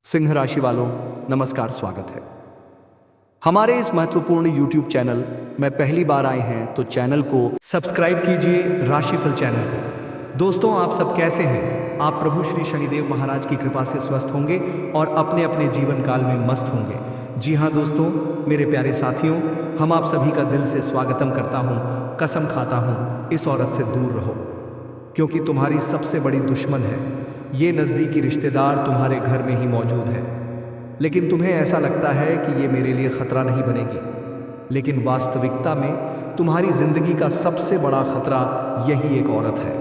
सिंह राशि वालों, नमस्कार, स्वागत है हमारे इस महत्वपूर्ण YouTube चैनल में पहली बार आए हैं तो चैनल को सब्सक्राइब कीजिए, राशिफल चैनल को। दोस्तों, आप सब कैसे हैं? आप प्रभु श्री शनिदेव महाराज की कृपा से स्वस्थ होंगे और अपने अपने जीवन काल में मस्त होंगे। जी हाँ दोस्तों, मेरे प्यारे साथियों, हम आप सभी का दिल से स्वागतम करता हूँ। कसम खाता हूँ, इस औरत से दूर रहो, क्योंकि तुम्हारी सबसे बड़ी दुश्मन है। ये नज़दीकी रिश्तेदार तुम्हारे घर में ही मौजूद है, लेकिन तुम्हें ऐसा लगता है कि ये मेरे लिए खतरा नहीं बनेगी, लेकिन वास्तविकता में तुम्हारी जिंदगी का सबसे बड़ा खतरा यही एक औरत है।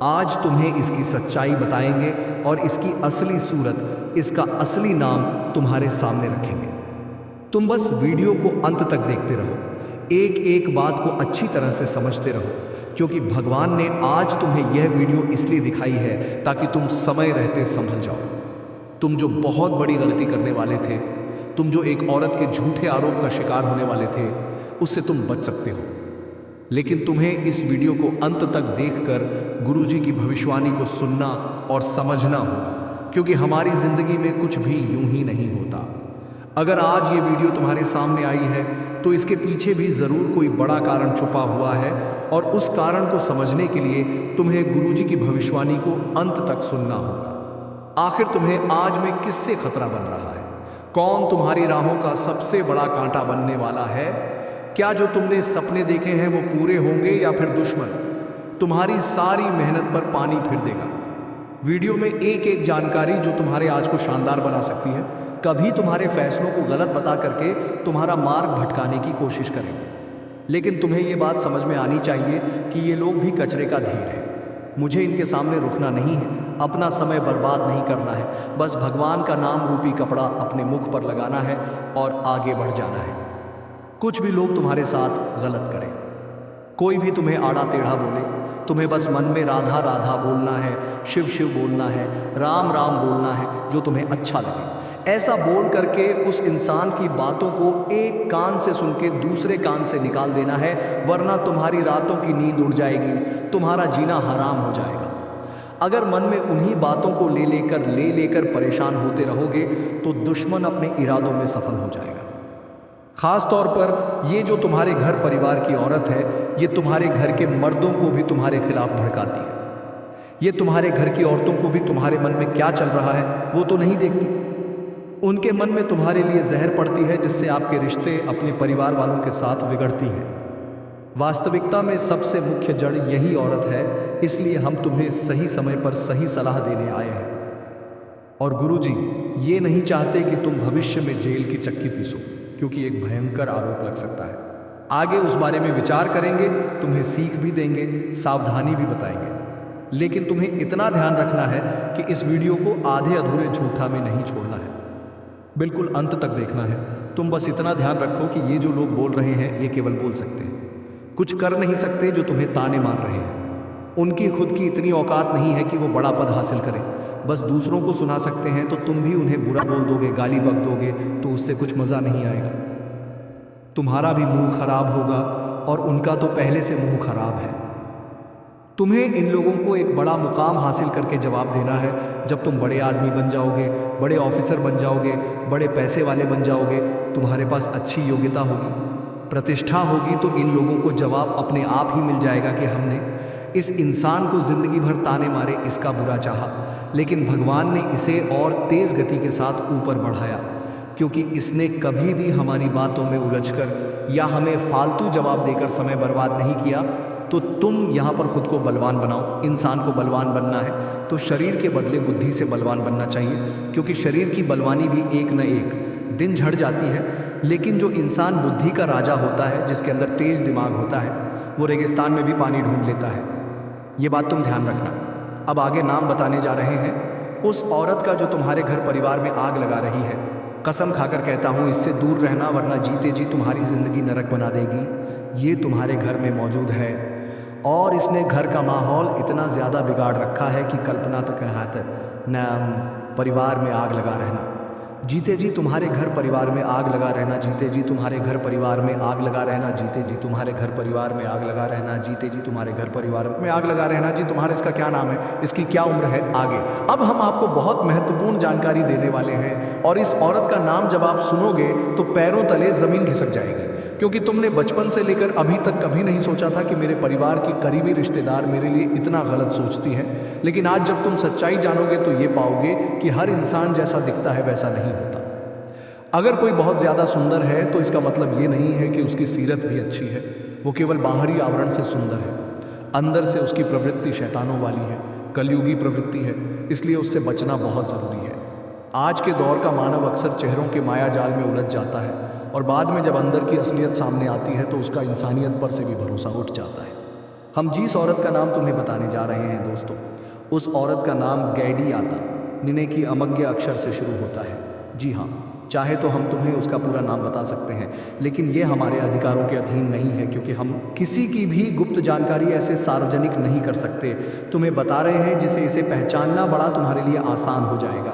आज तुम्हें इसकी सच्चाई बताएंगे और इसकी असली सूरत, इसका असली नाम तुम्हारे सामने रखेंगे। तुम बस वीडियो को अंत तक देखते रहो, एक एक बात को अच्छी तरह से समझते रहो, क्योंकि भगवान ने आज तुम्हें यह वीडियो इसलिए दिखाई है ताकि तुम समय रहते संभल जाओ। तुम जो बहुत बड़ी गलती करने वाले थे, तुम जो एक औरत के झूठे आरोप का शिकार होने वाले थे, उससे तुम बच सकते हो। लेकिन तुम्हें इस वीडियो को अंत तक देखकर गुरुजी की भविष्यवाणी को सुनना और समझना होगा, क्योंकि हमारी जिंदगी में कुछ भी यूं ही नहीं होता। अगर आज ये वीडियो तुम्हारे सामने आई है तो इसके पीछे भी जरूर कोई बड़ा कारण छुपा हुआ है, और उस कारण को समझने के लिए तुम्हें गुरुजी की भविष्यवाणी को अंत तक सुनना होगा। आखिर तुम्हें आज में किससे खतरा बन रहा है? कौन तुम्हारी राहों का सबसे बड़ा कांटा बनने वाला है? क्या जो तुमने सपने देखे हैं वो पूरे होंगे, या फिर दुश्मन तुम्हारी सारी मेहनत पर पानी फिर देगा? वीडियो में एक एक जानकारी जो तुम्हारे आज को शानदार बना सकती है, कभी तुम्हारे फैसलों को गलत बता करके तुम्हारा मार्ग भटकाने की कोशिश करेंगे। लेकिन तुम्हें ये बात समझ में आनी चाहिए कि ये लोग भी कचरे का ढेर है। मुझे इनके सामने रुकना नहीं है, अपना समय बर्बाद नहीं करना है, बस भगवान का नाम रूपी कपड़ा अपने मुख पर लगाना है और आगे बढ़ जाना है। कुछ भी लोग तुम्हारे साथ गलत करें, कोई भी तुम्हें आड़ा टेढ़ा बोले, तुम्हें बस मन में राधा राधा बोलना है, शिव शिव बोलना है, राम राम बोलना है, जो तुम्हें अच्छा लगे। ऐसा बोल करके उस इंसान की बातों को एक कान से सुन के दूसरे कान से निकाल देना है, वरना तुम्हारी रातों की नींद उड़ जाएगी, तुम्हारा जीना हराम हो जाएगा। अगर मन में उन्हीं बातों को ले लेकर परेशान होते रहोगे तो दुश्मन अपने इरादों में सफल हो जाएगा। खास तौर पर ये जो तुम्हारे घर परिवार की औरत है, ये तुम्हारे घर के मर्दों को भी तुम्हारे खिलाफ भड़काती है। ये तुम्हारे घर की औरतों को भी तुम्हारे मन में क्या चल रहा है वो तो नहीं देखती। उनके मन में तुम्हारे लिए जहर पड़ती है, जिससे आपके रिश्ते अपने परिवार वालों के साथ बिगड़ती हैं। वास्तविकता में सबसे मुख्य जड़ यही औरत है, इसलिए हम तुम्हें सही समय पर सही सलाह देने आए हैं। और गुरुजी ये नहीं चाहते कि तुम भविष्य में जेल की चक्की पीसो, क्योंकि एक भयंकर आरोप लग सकता है। आगे उस बारे में विचार करेंगे, तुम्हें सीख भी देंगे, सावधानी भी बताएंगे। लेकिन तुम्हें इतना ध्यान रखना है कि इस वीडियो को आधे अधूरे झूठा में नहीं छोड़ना है, बिल्कुल अंत तक देखना है। तुम बस इतना ध्यान रखो कि ये जो लोग बोल रहे हैं ये केवल बोल सकते हैं, कुछ कर नहीं सकते। जो तुम्हें ताने मार रहे हैं, उनकी खुद की इतनी औकात नहीं है कि वो बड़ा पद हासिल करें, बस दूसरों को सुना सकते हैं। तो तुम भी उन्हें बुरा बोल दोगे, गाली बक दोगे, तो उससे कुछ मज़ा नहीं आएगा। तुम्हारा भी मुंह खराब होगा और उनका तो पहले से मुंह खराब है। तुम्हें इन लोगों को एक बड़ा मुकाम हासिल करके जवाब देना है। जब तुम बड़े आदमी बन जाओगे, बड़े ऑफिसर बन जाओगे, बड़े पैसे वाले बन जाओगे, तुम्हारे पास अच्छी योग्यता होगी, प्रतिष्ठा होगी, तो इन लोगों को जवाब अपने आप ही मिल जाएगा कि हमने इस इंसान को जिंदगी भर ताने मारे, इसका बुरा चाहा, लेकिन भगवान ने इसे और तेज गति के साथ ऊपर बढ़ाया, क्योंकि इसने कभी भी हमारी बातों में उलझकर या हमें फालतू जवाब देकर समय बर्बाद नहीं किया। तो तुम यहाँ पर खुद को बलवान बनाओ। इंसान को बलवान बनना है तो शरीर के बदले बुद्धि से बलवान बनना चाहिए, क्योंकि शरीर की बलवानी भी एक न एक दिन झड़ जाती है। लेकिन जो इंसान बुद्धि का राजा होता है, जिसके अंदर तेज दिमाग होता है, वो रेगिस्तान में भी पानी ढूंढ लेता है। ये बात तुम ध्यान रखना। अब आगे नाम बताने जा रहे हैं उस औरत का जो तुम्हारे घर परिवार में आग लगा रही है। कसम खाकर कहता हूँ, इससे दूर रहना, वरना जीते जी तुम्हारी जिंदगी नरक बना देगी। ये तुम्हारे घर में मौजूद है और इसने घर का माहौल इतना ज़्यादा बिगाड़ रखा है कि कल्पना तक न परिवार में आग लगा रहना। जीते जी तुम्हारे घर परिवार में आग लगा रहना, जीते जी तुम्हारे घर परिवार में आग लगा रहना, जीते जी तुम्हारे घर परिवार में आग लगा रहना, जीते जी तुम्हारे घर परिवार में आग लगा रहना। जी तुम्हारे इसका क्या नाम है, इसकी क्या उम्र है, आगे। अब हम आपको बहुत महत्वपूर्ण जानकारी देने वाले हैं और इस औरत का नाम जब आप सुनोगे तो पैरों तले जमीन खिसक जाएगी, क्योंकि तुमने बचपन से लेकर अभी तक कभी नहीं सोचा था कि मेरे परिवार की करीबी रिश्तेदार मेरे लिए इतना गलत सोचती है। लेकिन आज जब तुम सच्चाई जानोगे तो ये पाओगे कि हर इंसान जैसा दिखता है वैसा नहीं होता। अगर कोई बहुत ज़्यादा सुंदर है तो इसका मतलब ये नहीं है कि उसकी सीरत भी अच्छी है। वो केवल बाहरी आवरण से सुंदर है, अंदर से उसकी प्रवृत्ति शैतानों वाली है, कलयुगी प्रवृत्ति है, इसलिए उससे बचना बहुत ज़रूरी है। आज के दौर का मानव अक्सर चेहरों के माया जाल में उलझ जाता है और बाद में जब अंदर की असलियत सामने आती है तो उसका इंसानियत पर से भी भरोसा उठ जाता है। हम जिस औरत का नाम तुम्हें बताने जा रहे हैं दोस्तों, उस औरत का नाम गैडी आता, निने की अमग्य अक्षर से शुरू होता है। जी हाँ, चाहे तो हम तुम्हें उसका पूरा नाम बता सकते हैं, लेकिन ये हमारे अधिकारों के अधीन नहीं है, क्योंकि हम किसी की भी गुप्त जानकारी ऐसे सार्वजनिक नहीं कर सकते। तुम्हें बता रहे हैं जिसे इसे पहचानना बड़ा तुम्हारे लिए आसान हो जाएगा।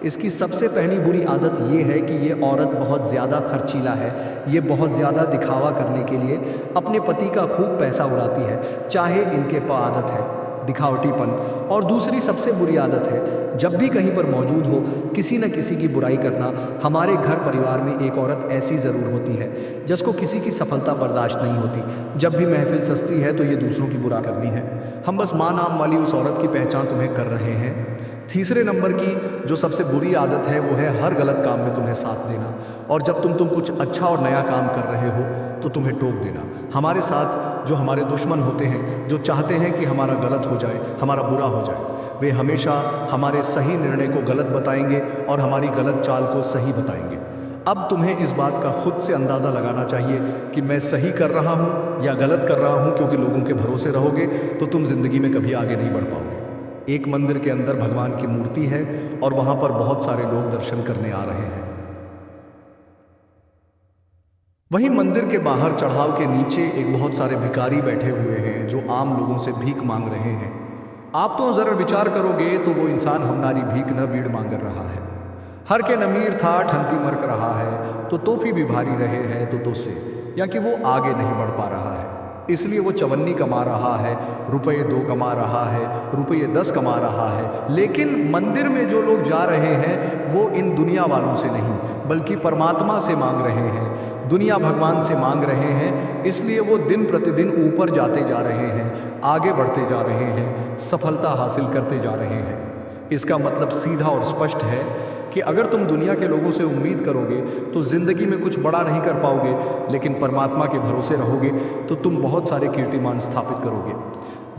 इसकी सबसे पहली बुरी आदत ये है कि ये औरत बहुत ज़्यादा खर्चीला है। ये बहुत ज़्यादा दिखावा करने के लिए अपने पति का खूब पैसा उड़ाती है, चाहे इनके आदत है दिखावटीपन। और दूसरी सबसे बुरी आदत है, जब भी कहीं पर मौजूद हो किसी न किसी की बुराई करना। हमारे घर परिवार में एक औरत ऐसी ज़रूर होती है जिसको किसी की सफलता बर्दाश्त नहीं होती। जब भी महफिल सस्ती है तो ये दूसरों की बुरा करनी है। हम बस माँ नाम वाली उस औरत की पहचान तुम्हें कर रहे हैं। तीसरे नंबर की जो सबसे बुरी आदत है वो है हर गलत काम में तुम्हें साथ देना, और जब तुम कुछ अच्छा और नया काम कर रहे हो तो तुम्हें टोक देना। हमारे साथ जो हमारे दुश्मन होते हैं, जो चाहते हैं कि हमारा गलत हो जाए, हमारा बुरा हो जाए, वे हमेशा हमारे सही निर्णय को गलत बताएंगे और हमारी गलत चाल को सही बताएंगे। अब तुम्हें इस बात का खुद से अंदाज़ा लगाना चाहिए कि मैं सही कर रहा हूँ या गलत कर रहा हूँ, क्योंकि लोगों के भरोसे रहोगे तो तुम जिंदगी में कभी आगे नहीं बढ़ पाओगे। एक मंदिर के अंदर भगवान की मूर्ति है और वहां पर बहुत सारे लोग दर्शन करने आ रहे हैं। वहीं मंदिर के बाहर चढ़ाव के नीचे एक बहुत सारे भिखारी बैठे हुए हैं जो आम लोगों से भीख मांग रहे हैं। आप तो जरा विचार करोगे तो वो इंसान हमनारी भीख न बीड़ मांग रहा है। हर के नमीर था ठंती मरक रहा है, तो तोहफी भी भारी रहे है तो से, या कि वो आगे नहीं बढ़ पा रहा है, इसलिए वो चवन्नी कमा रहा है, रुपये 2 कमा रहा है, रुपये 10 कमा रहा है। लेकिन मंदिर में जो लोग जा रहे हैं वो इन दुनिया वालों से नहीं बल्कि परमात्मा से मांग रहे हैं, दुनिया भगवान से मांग रहे हैं। इसलिए वो दिन प्रतिदिन ऊपर जाते जा रहे हैं, आगे बढ़ते जा रहे हैं, सफलता हासिल करते जा रहे हैं। इसका मतलब सीधा और स्पष्ट है कि अगर तुम दुनिया के लोगों से उम्मीद करोगे तो ज़िंदगी में कुछ बड़ा नहीं कर पाओगे, लेकिन परमात्मा के भरोसे रहोगे तो तुम बहुत सारे कीर्तिमान स्थापित करोगे।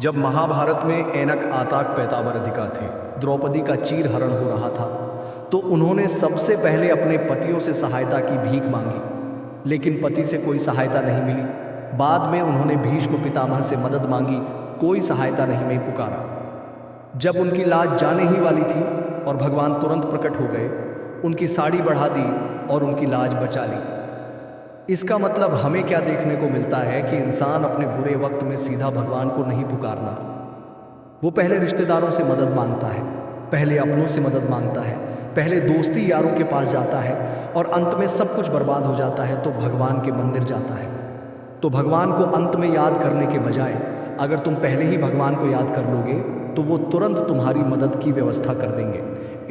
जब महाभारत में ऐनक आताक पैतावर अधिका थे, द्रौपदी का चीर हरण हो रहा था, तो उन्होंने सबसे पहले अपने पतियों से सहायता की भीख मांगी, लेकिन पति से कोई सहायता नहीं मिली। बाद में उन्होंने भीष्म पितामह से मदद मांगी, कोई सहायता नहीं मिल पुकारा। जब उनकी लाज जाने ही वाली थी और भगवान तुरंत प्रकट हो गए, उनकी साड़ी बढ़ा दी और उनकी लाज बचा ली। इसका मतलब हमें क्या देखने को मिलता है कि इंसान अपने बुरे वक्त में सीधा भगवान को नहीं पुकारना। वो पहले रिश्तेदारों से मदद मांगता है, पहले अपनों से मदद मांगता है, पहले दोस्ती यारों के पास जाता है और अंत में सब कुछ बर्बाद हो जाता है तो भगवान के मंदिर जाता है। तो भगवान को अंत में याद करने के बजाय अगर तुम पहले ही भगवान को याद कर लोगे तो वो तुरंत तुम्हारी मदद की व्यवस्था कर देंगे।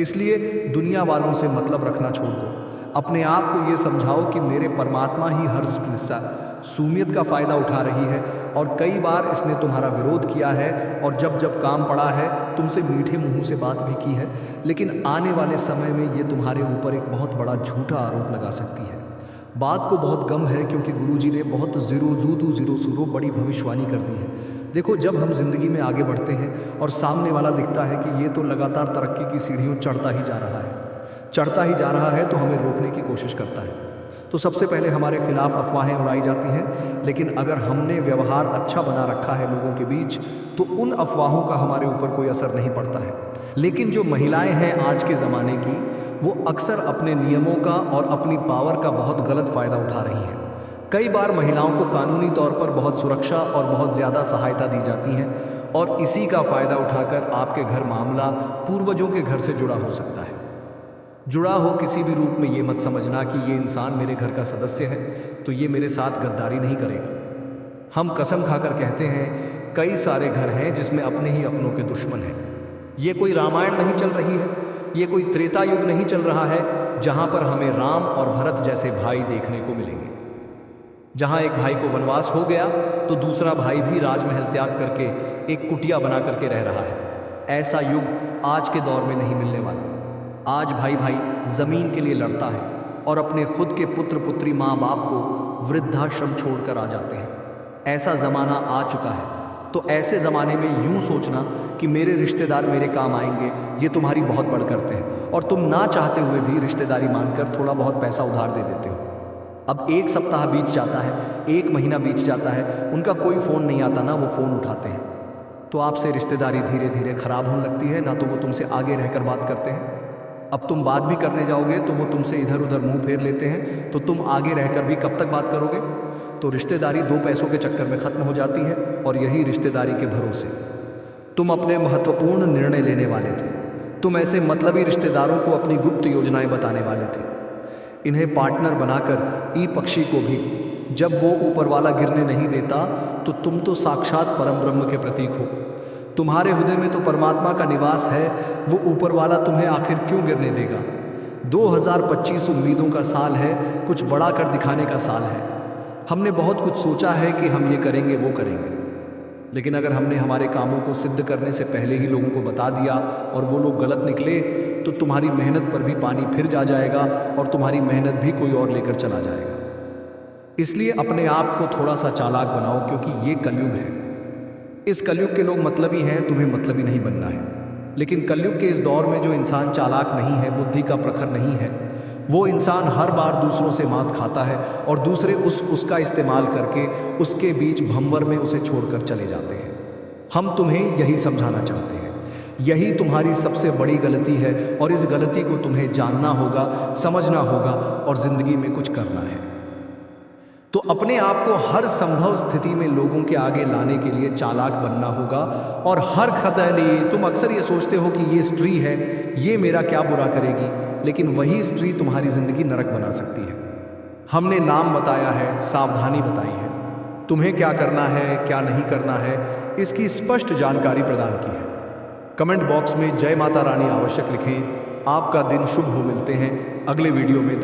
इसलिए दुनिया वालों से मतलब रखना छोड़ दो। अपने आप को ये समझाओ कि मेरे परमात्मा ही हर सूमियत का फ़ायदा उठा रही है और कई बार इसने तुम्हारा विरोध किया है और जब जब काम पड़ा है तुमसे मीठे मुंह से बात भी की है, लेकिन आने वाले समय में ये तुम्हारे ऊपर एक बहुत बड़ा झूठा आरोप लगा सकती है। बात को बहुत गम है क्योंकि गुरुजी ने बहुत ज़ीरो सुरो बड़ी भविष्यवाणी कर दी है। देखो, जब हम जिंदगी में आगे बढ़ते हैं और सामने वाला दिखता है कि ये तो लगातार तरक्की की सीढ़ियों चढ़ता ही जा रहा है तो हमें रोकने की कोशिश करता है। तो सबसे पहले हमारे खिलाफ अफवाहें उड़ाई जाती हैं, लेकिन अगर हमने व्यवहार अच्छा बना रखा है लोगों के बीच तो उन अफवाहों का हमारे ऊपर कोई असर नहीं पड़ता है। लेकिन जो महिलाएं हैं आज के ज़माने की, वो अक्सर अपने नियमों का और अपनी पावर का बहुत गलत फ़ायदा उठा रही हैं। कई बार महिलाओं को कानूनी तौर पर बहुत सुरक्षा और बहुत ज़्यादा सहायता दी जाती है और इसी का फ़ायदा उठाकर आपके घर मामला पूर्वजों के घर से जुड़ा हो सकता है। जुड़ा हो किसी भी रूप में, ये मत समझना कि ये इंसान मेरे घर का सदस्य है तो ये मेरे साथ गद्दारी नहीं करेगा। हम कसम खाकर कहते हैं, कई सारे घर हैं जिसमें अपने ही अपनों के दुश्मन हैं। ये कोई रामायण नहीं चल रही है, ये कोई त्रेता युग नहीं चल रहा है जहां पर हमें राम और भरत जैसे भाई देखने को मिलेंगे। जहां एक भाई को वनवास हो गया तो दूसरा भाई भी राजमहल त्याग करके एक कुटिया बना करके रह रहा है। ऐसा युग आज के दौर में नहीं मिलने वाला। आज भाई भाई जमीन के लिए लड़ता है और अपने खुद के पुत्र पुत्री माँ बाप को वृद्धाश्रम छोड़कर आ जाते हैं। ऐसा ज़माना आ चुका है। तो ऐसे ज़माने में यूं सोचना कि मेरे रिश्तेदार मेरे काम आएंगे, ये तुम्हारी बहुत बड़ करते हैं और तुम ना चाहते हुए भी रिश्तेदारी मानकर थोड़ा बहुत पैसा उधार दे देते हो। अब एक सप्ताह बीत जाता है, एक महीना बीत जाता है, उनका कोई फ़ोन नहीं आता, ना वो फ़ोन उठाते हैं। तो आपसे रिश्तेदारी धीरे धीरे खराब होने लगती है, ना तो वो तुमसे आगे रहकर बात करते हैं। अब तुम बात भी करने जाओगे तो वो तुमसे इधर उधर मुंह फेर लेते हैं, तो तुम आगे रहकर भी कब तक बात करोगे। तो रिश्तेदारी दो पैसों के चक्कर में ख़त्म हो जाती है और यही रिश्तेदारी के भरोसे तुम अपने महत्वपूर्ण निर्णय लेने वाले थे। तुम ऐसे मतलबी रिश्तेदारों को अपनी गुप्त योजनाएं बताने वाले थे। इन्हें पार्टनर बनाकर ई पक्षी को भी जब वो ऊपर वाला गिरने नहीं देता तो तुम तो साक्षात परम ब्रह्म के प्रतीक हो। तुम्हारे हृदय में तो परमात्मा का निवास है, वो ऊपर वाला तुम्हें आखिर क्यों गिरने देगा। 2025 उम्मीदों का साल है, कुछ बड़ा कर दिखाने का साल है। हमने बहुत कुछ सोचा है कि हम ये करेंगे वो करेंगे, लेकिन अगर हमने हमारे कामों को सिद्ध करने से पहले ही लोगों को बता दिया और वो लोग गलत निकले तो तुम्हारी मेहनत पर भी पानी फिर जा जाएगा और तुम्हारी मेहनत भी कोई और लेकर चला जाएगा। इसलिए अपने आप को थोड़ा सा चालाक बनाओ, क्योंकि ये कलयुग है। इस कलयुग के लोग मतलबी हैं, तुम्हें मतलबी नहीं बनना है। लेकिन कलयुग के इस दौर में जो इंसान चालाक नहीं है, बुद्धि का प्रखर नहीं है, वो इंसान हर बार दूसरों से मात खाता है और दूसरे उसका इस्तेमाल करके उसके बीच भंवर में उसे छोड़कर चले जाते हैं। हम तुम्हें यही समझाना चाहते हैं, यही तुम्हारी सबसे बड़ी गलती है और इस गलती को तुम्हें जानना होगा, समझना होगा और ज़िंदगी में कुछ करना है। तो अपने आप को हर संभव स्थिति में लोगों के आगे लाने के लिए चालाक बनना होगा और हर खतरे लिए तुम अक्सर ये सोचते हो कि ये स्त्री है, ये मेरा क्या बुरा करेगी, लेकिन वही स्त्री तुम्हारी ज़िंदगी नरक बना सकती है। हमने नाम बताया है, सावधानी बताई है, तुम्हें क्या करना है क्या नहीं करना है इसकी स्पष्ट जानकारी प्रदान की है। कमेंट बॉक्स में जय माता रानी अवश्य लिखें। आपका दिन शुभ हो। मिलते हैं अगले वीडियो में।